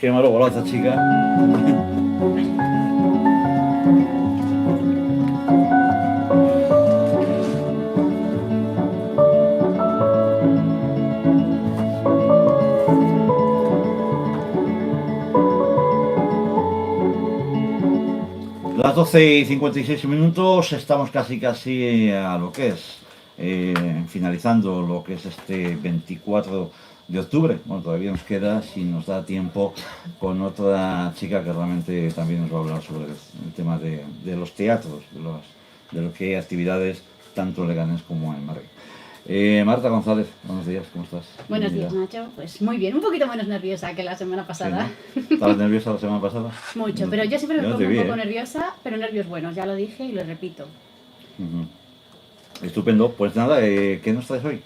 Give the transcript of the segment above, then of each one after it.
Qué malo voló esta chica. Las 12:56, estamos casi a lo que es, finalizando lo que es este 24 de octubre. Bueno, todavía nos queda, si nos da tiempo, con otra chica que realmente también nos va a hablar sobre el tema de los teatros, de lo que hay actividades tanto en Leganés como en Madrid. Marta González, buenos días, ¿cómo estás? Buenos días, Nacho. Pues muy bien, un poquito menos nerviosa que la semana pasada. Sí, ¿no? ¿Estabas nerviosa la semana pasada? Mucho, pero yo siempre me no pongo un vi, poco nerviosa, pero nervios buenos, ya lo dije y lo repito. Estupendo, pues nada, ¿qué nos traes hoy?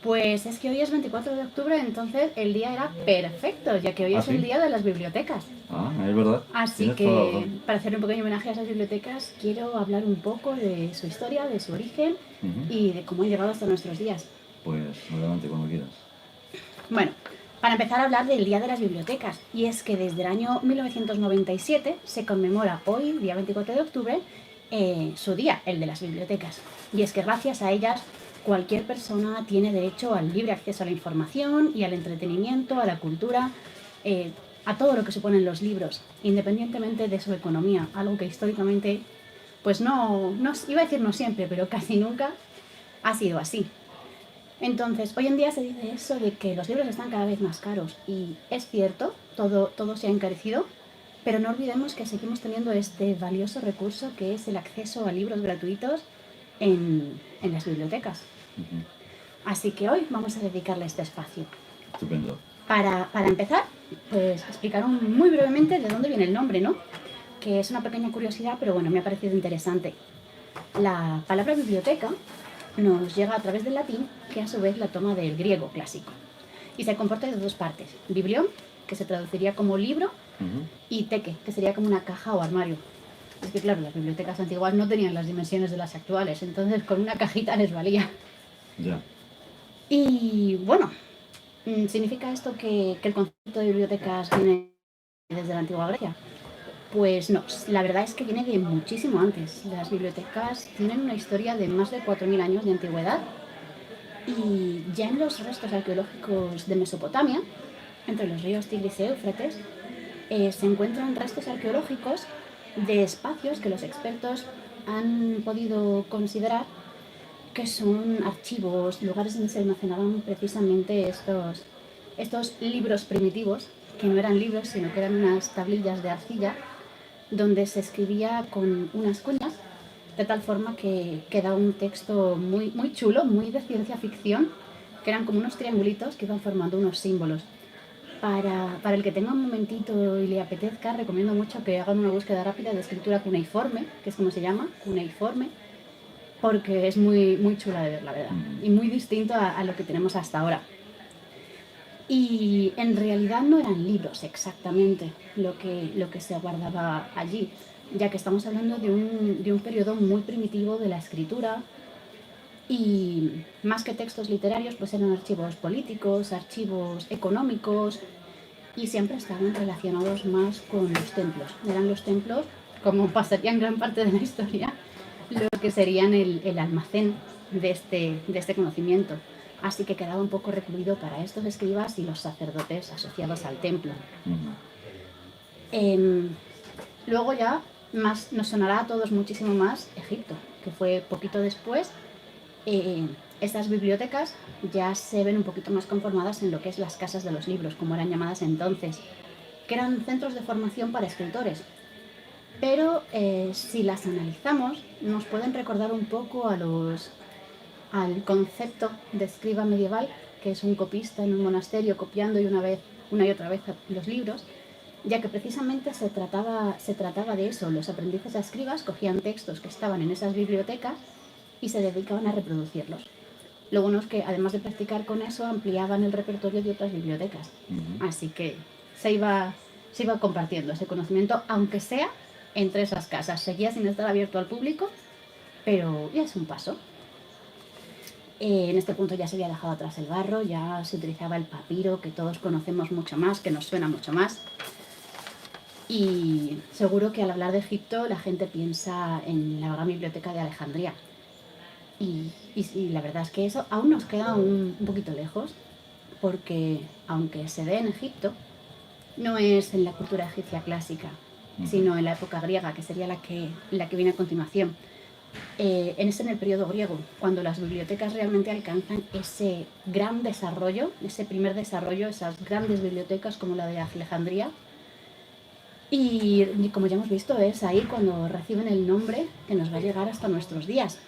Pues es que hoy es 24 de octubre, entonces el día era perfecto, ya que hoy es ¿Sí? el día de las bibliotecas. Es verdad. Así que, para hacer un pequeño homenaje a esas bibliotecas, quiero hablar un poco de su historia, de su origen y de cómo han llegado hasta nuestros días. Pues adelante, cuando quieras. Bueno, para empezar a hablar del Día de las Bibliotecas, y es que desde el año 1997 se conmemora hoy, día 24 de octubre, su día, el de las bibliotecas. Y es que gracias a ellas cualquier persona tiene derecho al libre acceso a la información y al entretenimiento, a la cultura, a todo lo que suponen los libros, independientemente de su economía, algo que históricamente, pues no iba a decir no siempre, pero casi nunca ha sido así. Entonces, hoy en día se dice eso de que los libros están cada vez más caros y es cierto, todo se ha encarecido, pero no olvidemos que seguimos teniendo este valioso recurso que es el acceso a libros gratuitos en las bibliotecas. Así que hoy vamos a dedicarle este espacio. Estupendo. Para empezar, pues explicar muy brevemente de dónde viene el nombre, ¿no? Que es una pequeña curiosidad, pero bueno, me ha parecido interesante. La palabra biblioteca nos llega a través del latín, que a su vez la toma del griego clásico. Y se comporta de dos partes. Biblión, que se traduciría como libro, y teque, que sería como una caja o armario. Es que claro, las bibliotecas antiguas no tenían las dimensiones de las actuales, entonces con una cajita les valía. Ya. Y bueno, ¿significa esto que el concepto de bibliotecas viene desde la antigua Grecia? Pues no, la verdad es que viene de muchísimo antes. Las bibliotecas tienen una historia de más de 4.000 años de antigüedad y ya en los restos arqueológicos de Mesopotamia, entre los ríos Tigris y Éufrates, se encuentran restos arqueológicos de espacios que los expertos han podido considerar que son archivos, lugares donde se almacenaban precisamente estos libros primitivos, que no eran libros, sino que eran unas tablillas de arcilla donde se escribía con unas cuñas, de tal forma que quedaba un texto muy, muy chulo, muy de ciencia ficción, que eran como unos triangulitos que iban formando unos símbolos. Para el que tenga un momentito y le apetezca, recomiendo mucho que hagan una búsqueda rápida de escritura cuneiforme, que es como se llama, cuneiforme, porque es muy, muy chula de ver, la verdad, y muy distinto a lo que tenemos hasta ahora. Y en realidad no eran libros exactamente lo que se guardaba allí, ya que estamos hablando de un periodo muy primitivo de la escritura y más que textos literarios pues eran archivos políticos, archivos económicos y siempre estaban relacionados más con los templos. Eran los templos, como pasaría en gran parte de la historia, lo que serían el almacén de este conocimiento. Así que quedaba un poco recluido para estos escribas y los sacerdotes asociados al templo. Luego ya nos sonará a todos muchísimo más Egipto, que fue poquito después. Estas bibliotecas ya se ven un poquito más conformadas en lo que es las casas de los libros, como eran llamadas entonces, que eran centros de formación para escritores. Pero si las analizamos, nos pueden recordar un poco al concepto de escriba medieval, que es un copista en un monasterio copiando una y otra vez los libros, ya que precisamente se trataba de eso. Los aprendices a escribas cogían textos que estaban en esas bibliotecas y se dedicaban a reproducirlos. Lo bueno es que además de practicar con eso, ampliaban el repertorio de otras bibliotecas. Así que se iba compartiendo ese conocimiento, aunque sea entre esas casas. Seguía sin estar abierto al público, pero ya es un paso. En este punto ya se había dejado atrás el barro, ya se utilizaba el papiro, que todos conocemos mucho más, que nos suena mucho más. Y seguro que al hablar de Egipto la gente piensa en la gran biblioteca de Alejandría. Y la verdad es que eso aún nos queda un poquito lejos, porque aunque se dé en Egipto, no es en la cultura egipcia clásica, sino en la época griega, que sería la que viene a continuación. Es en el periodo griego, cuando las bibliotecas realmente alcanzan ese gran desarrollo, ese primer desarrollo, esas grandes bibliotecas como la de Alejandría. Y como ya hemos visto, es ahí cuando reciben el nombre que nos va a llegar hasta nuestros días.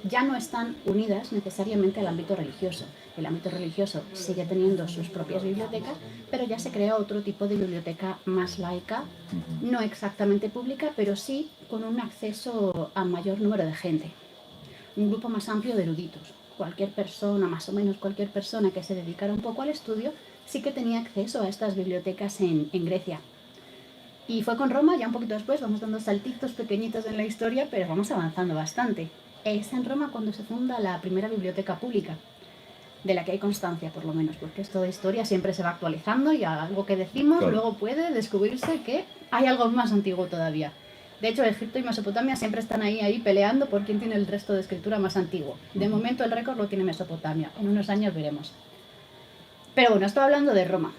Ya no están unidas necesariamente al ámbito religioso. El ámbito religioso sigue teniendo sus propias bibliotecas, pero ya se crea otro tipo de biblioteca más laica, no exactamente pública, pero sí con un acceso a mayor número de gente, un grupo más amplio de eruditos. Cualquier persona, más o menos cualquier persona que se dedicara un poco al estudio, sí que tenía acceso a estas bibliotecas en Grecia. Y fue con Roma, ya un poquito después, vamos dando saltitos pequeñitos en la historia, pero vamos avanzando bastante. Es en Roma cuando se funda la primera biblioteca pública, de la que hay constancia por lo menos, porque esto de historia siempre se va actualizando y algo que decimos Claro. luego puede descubrirse que hay algo más antiguo todavía. De hecho, Egipto y Mesopotamia siempre están ahí peleando por quién tiene el resto de escritura más antiguo. De momento el récord lo tiene Mesopotamia, en unos años veremos. Pero bueno, estoy hablando de Roma.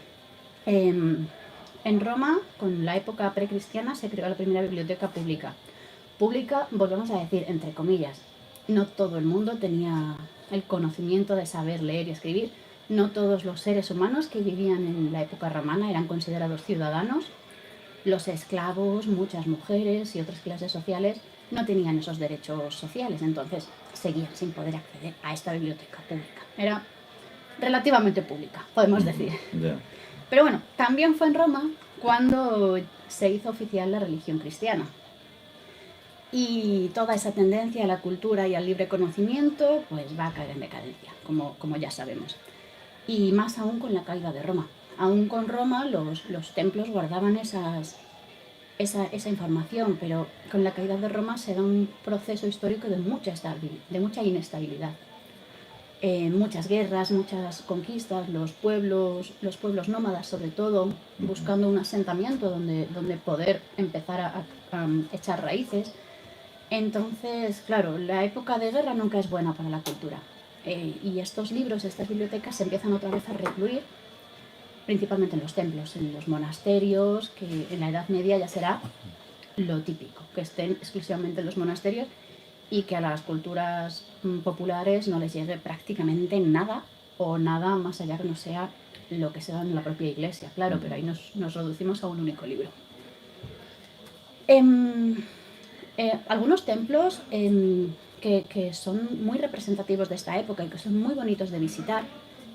En Roma, con la época precristiana, se creó la primera biblioteca pública. Pública, volvemos a decir, entre comillas. No todo el mundo tenía el conocimiento de saber leer y escribir. No todos los seres humanos que vivían en la época romana eran considerados ciudadanos. Los esclavos, muchas mujeres y otras clases sociales no tenían esos derechos sociales, entonces seguían sin poder acceder a esta biblioteca pública. Era relativamente pública, podemos decir. Yeah. Pero bueno, también fue en Roma cuando se hizo oficial la religión cristiana. Y toda esa tendencia a la cultura y al libre conocimiento pues va a caer en decadencia, como ya sabemos. Y más aún con la caída de Roma. Aún con Roma los templos guardaban esa información, pero con la caída de Roma se da un proceso histórico de mucha inestabilidad. Muchas guerras, muchas conquistas, los pueblos nómadas sobre todo, buscando un asentamiento donde poder empezar a echar raíces. Entonces, claro, la época de guerra nunca es buena para la cultura. Y estos libros, estas bibliotecas se empiezan otra vez a recluir, principalmente en los templos, en los monasterios, que en la Edad Media ya será lo típico, que estén exclusivamente en los monasterios y que a las culturas populares no les llegue prácticamente nada o nada más allá que no sea lo que se da en la propia iglesia, claro, pero ahí nos reducimos a un único libro. Algunos templos que son muy representativos de esta época y que son muy bonitos de visitar,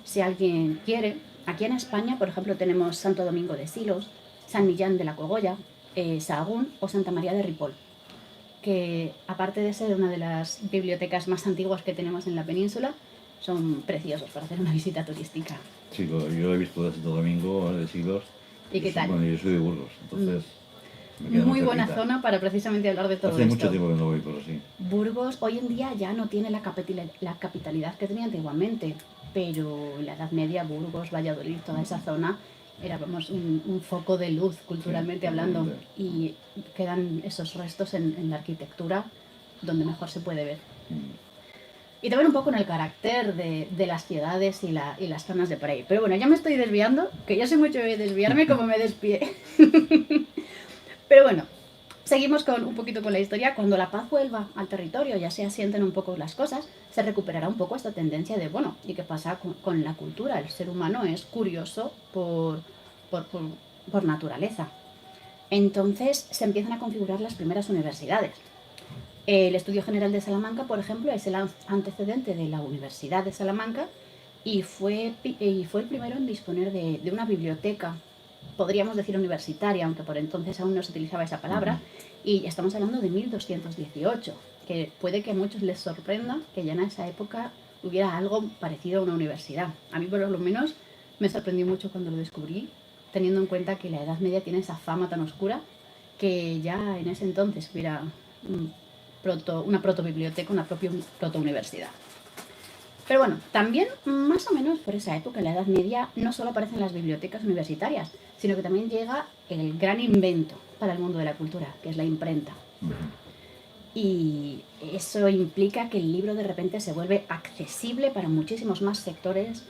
si alguien quiere. Aquí en España, por ejemplo, tenemos Santo Domingo de Silos, San Millán de la Cogolla, Sahagún o Santa María de Ripoll, que aparte de ser una de las bibliotecas más antiguas que tenemos en la península, son preciosos para hacer una visita turística. Sí, yo he visto de Santo Domingo, de Silos. ¿Y qué tal? Bueno, yo soy de Burgos, entonces... Muy buena zona para precisamente hablar de todo esto. Hace mucho tiempo que no voy, pero sí. Burgos hoy en día ya no tiene la capitalidad que tenía antiguamente, pero en la Edad Media, Burgos, Valladolid, toda esa zona era un foco de luz culturalmente hablando, y quedan esos restos en la arquitectura donde mejor se puede ver. Y también un poco en el carácter de las ciudades y las zonas de por ahí. Pero bueno, ya me estoy desviando, que yo sé mucho de desviarme como me despié. Pero bueno, seguimos un poquito con la historia. Cuando la paz vuelva al territorio, ya se asienten un poco las cosas, se recuperará un poco esta tendencia de, bueno, ¿y qué pasa con la cultura? El ser humano es curioso por naturaleza. Entonces se empiezan a configurar las primeras universidades. El Estudio General de Salamanca, por ejemplo, es el antecedente de la Universidad de Salamanca y fue el primero en disponer de una biblioteca, podríamos decir universitaria, aunque por entonces aún no se utilizaba esa palabra, y estamos hablando de 1218, que puede que a muchos les sorprenda que ya en esa época hubiera algo parecido a una universidad. A mí por lo menos me sorprendió mucho cuando lo descubrí, teniendo en cuenta que la Edad Media tiene esa fama tan oscura, que ya en ese entonces hubiera una protobiblioteca, una propia protouniversidad. Pero bueno, también más o menos por esa época, en la Edad Media, no solo aparecen las bibliotecas universitarias, sino que también llega el gran invento para el mundo de la cultura, que es la imprenta. Y eso implica que el libro de repente se vuelve accesible para muchísimos más sectores,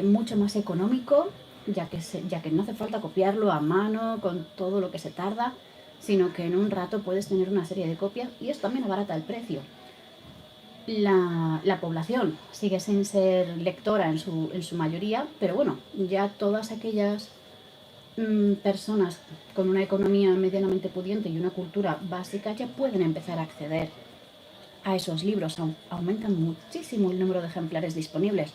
mucho más económico, ya que no hace falta copiarlo a mano con todo lo que se tarda, sino que en un rato puedes tener una serie de copias y esto también abarata el precio. La población sigue sin ser lectora en su mayoría, pero bueno, ya todas aquellas personas con una economía medianamente pudiente y una cultura básica ya pueden empezar a acceder a esos libros. Aumentan muchísimo el número de ejemplares disponibles.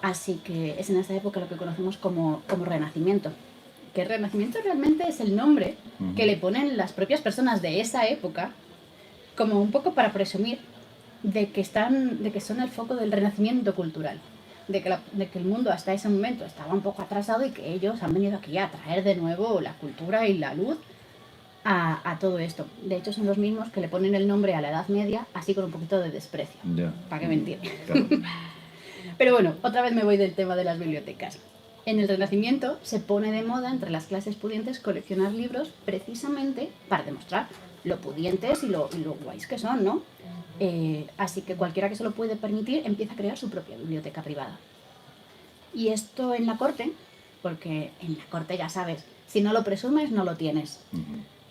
Así que es en esta época lo que conocemos como Renacimiento. Que Renacimiento realmente es el nombre que le ponen las propias personas de esa época, como un poco para presumir de que son el foco del renacimiento cultural, de que el mundo hasta ese momento estaba un poco atrasado y que ellos han venido aquí a traer de nuevo la cultura y la luz a todo esto. De hecho, son los mismos que le ponen el nombre a la Edad Media, así con un poquito de desprecio, para que me entiendan. Claro. Pero bueno, otra vez me voy del tema de las bibliotecas. En el Renacimiento se pone de moda entre las clases pudientes coleccionar libros precisamente para demostrar lo pudientes y lo guays que son, ¿no? Así que cualquiera que se lo puede permitir empieza a crear su propia biblioteca privada. Y esto en la corte, porque en la corte ya sabes, si no lo presumes no lo tienes.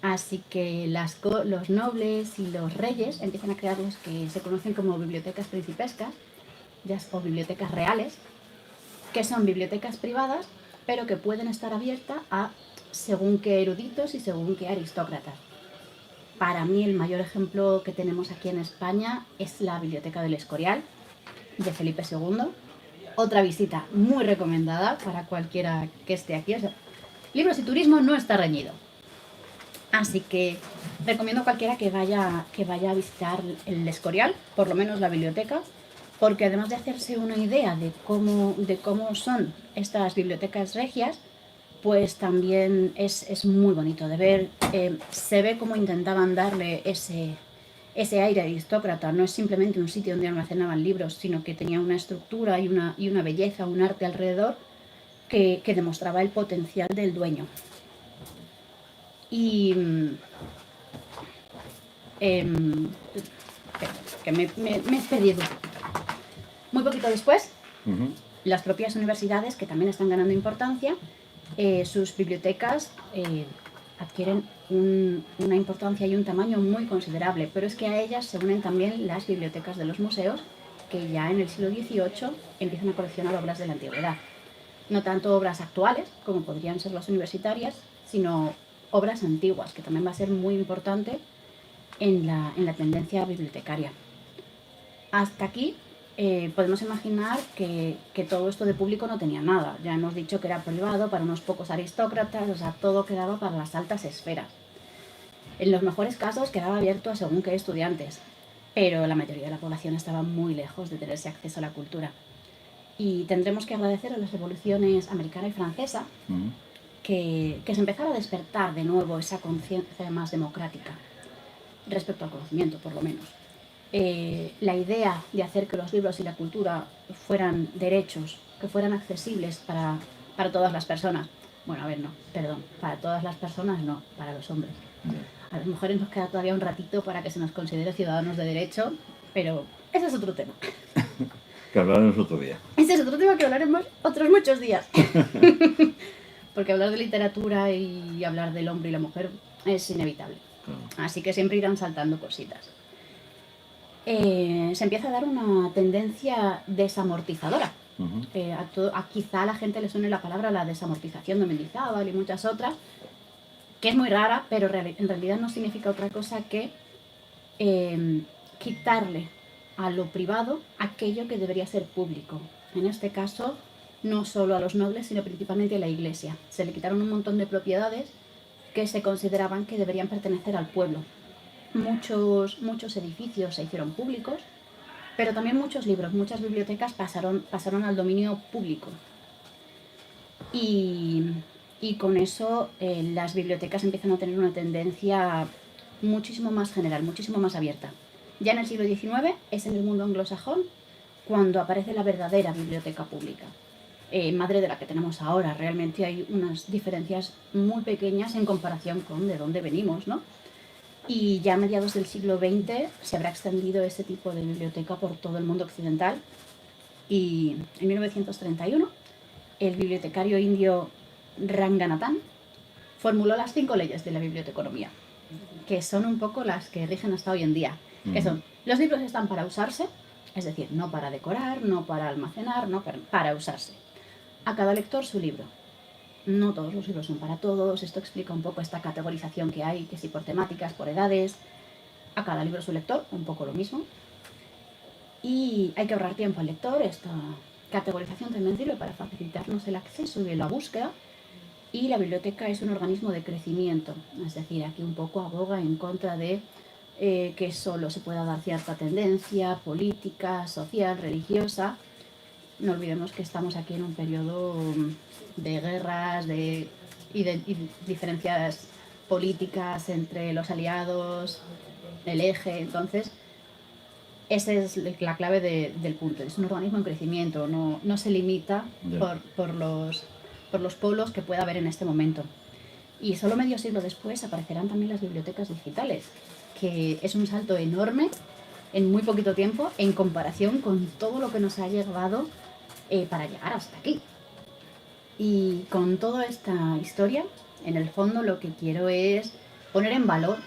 Así que los nobles y los reyes empiezan a crear los que se conocen como bibliotecas principescas o bibliotecas reales, que son bibliotecas privadas, pero que pueden estar abiertas a según qué eruditos y según qué aristócratas. Para mí el mayor ejemplo que tenemos aquí en España es la Biblioteca del Escorial, de Felipe II. Otra visita muy recomendada para cualquiera que esté aquí. O sea, libros y turismo no está reñido. Así que recomiendo a cualquiera que vaya a visitar el Escorial, por lo menos la biblioteca, porque además de hacerse una idea de cómo son estas bibliotecas regias, pues también es muy bonito de ver. Se ve cómo intentaban darle ese aire aristócrata. No es simplemente un sitio donde almacenaban libros, sino que tenía una estructura y una belleza, un arte alrededor que demostraba el potencial del dueño. Y que me he perdido. Muy poquito después, las propias universidades, que también están ganando importancia, sus bibliotecas adquieren una importancia y un tamaño muy considerable, pero es que a ellas se unen también las bibliotecas de los museos, que ya en el siglo XVIII empiezan a coleccionar obras de la antigüedad. No tanto obras actuales, como podrían ser las universitarias, sino obras antiguas, que también va a ser muy importante en la tendencia bibliotecaria. Hasta aquí podemos imaginar que todo esto de público no tenía nada. Ya hemos dicho que era privado para unos pocos aristócratas, o sea, todo quedaba para las altas esferas. En los mejores casos quedaba abierto a según qué estudiantes, pero la mayoría de la población estaba muy lejos de tener ese acceso a la cultura. Y tendremos que agradecer a las revoluciones americana y francesa que se empezara a despertar de nuevo esa conciencia más democrática, respecto al conocimiento, por lo menos. La idea de hacer que los libros y la cultura fueran derechos, que fueran accesibles para todas las personas. Bueno, a ver, no, perdón, para todas las personas no, para los hombres. A las mujeres nos queda todavía un ratito para que se nos considere ciudadanos de derecho, pero ese es otro tema. Que hablaremos otro día. Ese es otro tema que hablaremos otros muchos días. Porque hablar de literatura y hablar del hombre y la mujer es inevitable. Así que siempre irán saltando cositas. Se empieza a dar una tendencia desamortizadora. Quizá a la gente le suene la palabra la desamortización de Mendizábal y muchas otras, que es muy rara, pero en realidad no significa otra cosa que quitarle a lo privado aquello que debería ser público. En este caso, no solo a los nobles, sino principalmente a la iglesia. Se le quitaron un montón de propiedades que se consideraban que deberían pertenecer al pueblo. Muchos edificios se hicieron públicos, pero también muchos libros, muchas bibliotecas pasaron al dominio público. Y con eso las bibliotecas empiezan a tener una tendencia muchísimo más general, muchísimo más abierta. Ya en el siglo XIX es en el mundo anglosajón cuando aparece la verdadera biblioteca pública, madre de la que tenemos ahora. Realmente hay unas diferencias muy pequeñas en comparación con de dónde venimos, ¿no? Y ya a mediados del siglo XX se habrá extendido ese tipo de biblioteca por todo el mundo occidental. Y en 1931, el bibliotecario indio Ranganathan formuló las 5 leyes de la biblioteconomía, que son un poco las que rigen hasta hoy en día. Que son: los libros están para usarse, es decir, no para decorar, no para almacenar, no para usarse. A cada lector su libro. No todos los libros son para todos. Esto explica un poco esta categorización que hay, que si por temáticas, por edades. A cada libro su lector, un poco lo mismo. Y hay que ahorrar tiempo al lector. Esta categorización también sirve para facilitarnos el acceso y la búsqueda. Y la biblioteca es un organismo de crecimiento, es decir, aquí un poco aboga en contra de que solo se pueda dar cierta tendencia política, social, religiosa. No olvidemos que estamos aquí en un periodo de guerras y diferencias políticas entre los aliados, el eje. Entonces, esa es la clave del punto. Es un organismo en crecimiento, no se limita por los polos que pueda haber en este momento. Y solo medio siglo después aparecerán también las bibliotecas digitales, que es un salto enorme en muy poquito tiempo en comparación con todo lo que nos ha llevado para llegar hasta aquí. Y con toda esta historia, en el fondo lo que quiero es poner en valor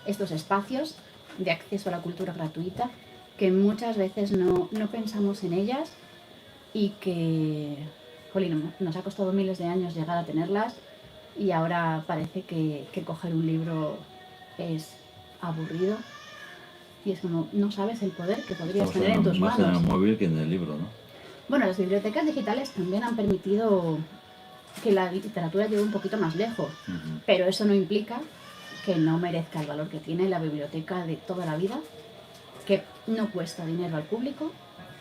estos espacios de acceso a la cultura gratuita, que muchas veces no pensamos en ellas y que, jolín, nos ha costado miles de años llegar a tenerlas, y ahora parece que coger un libro es aburrido y es como no sabes el poder que podrías tener en tus manos. Más en el móvil que en el libro, ¿no? Bueno, las bibliotecas digitales también han permitido que la literatura llegue un poquito más lejos, pero eso no implica que no merezca el valor que tiene la biblioteca de toda la vida, que no cuesta dinero al público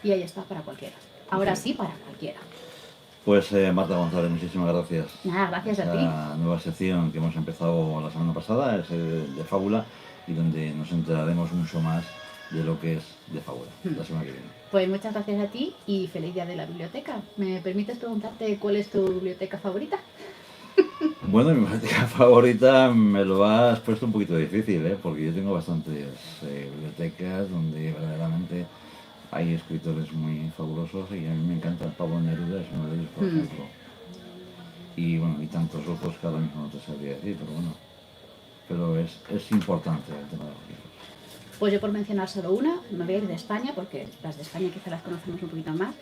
y ahí está para cualquiera. Ahora sí, para cualquiera. Pues Marta González, muchísimas gracias. Nada, gracias a ti. La nueva sección que hemos empezado la semana pasada es de Fábula, y donde nos enteraremos mucho más de lo que es de Fábula la semana que viene. Pues muchas gracias a ti y feliz día de la biblioteca. ¿Me permites preguntarte cuál es tu biblioteca favorita? Bueno, mi biblioteca favorita me lo has puesto un poquito difícil, porque yo tengo bastantes bibliotecas donde verdaderamente hay escritores muy fabulosos, y a mí me encanta. Pablo Neruda es uno de ellos, por ejemplo. Y bueno, y tantos otros que ahora mismo no te sabría decir, pero bueno. Pero es importante el tema de los libros. Pues yo, por mencionar solo una, me voy a ir de España, porque las de España quizá las conocemos un poquito más.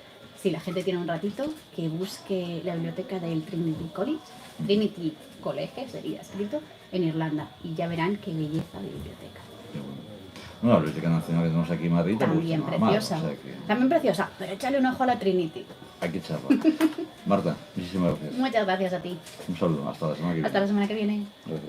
Si la gente tiene un ratito, que busque la biblioteca del Trinity College, Trinity College sería escrito, en Irlanda, y ya verán qué belleza de biblioteca. Qué bueno. Bueno, la Biblioteca Nacional que tenemos aquí en Madrid también preciosa, también preciosa, pero échale un ojo a la Trinity. Hay que echarlo. Marta, muchísimas gracias. Muchas gracias a ti. Un saludo, hasta la semana que viene. Hasta la semana que viene. Gracias.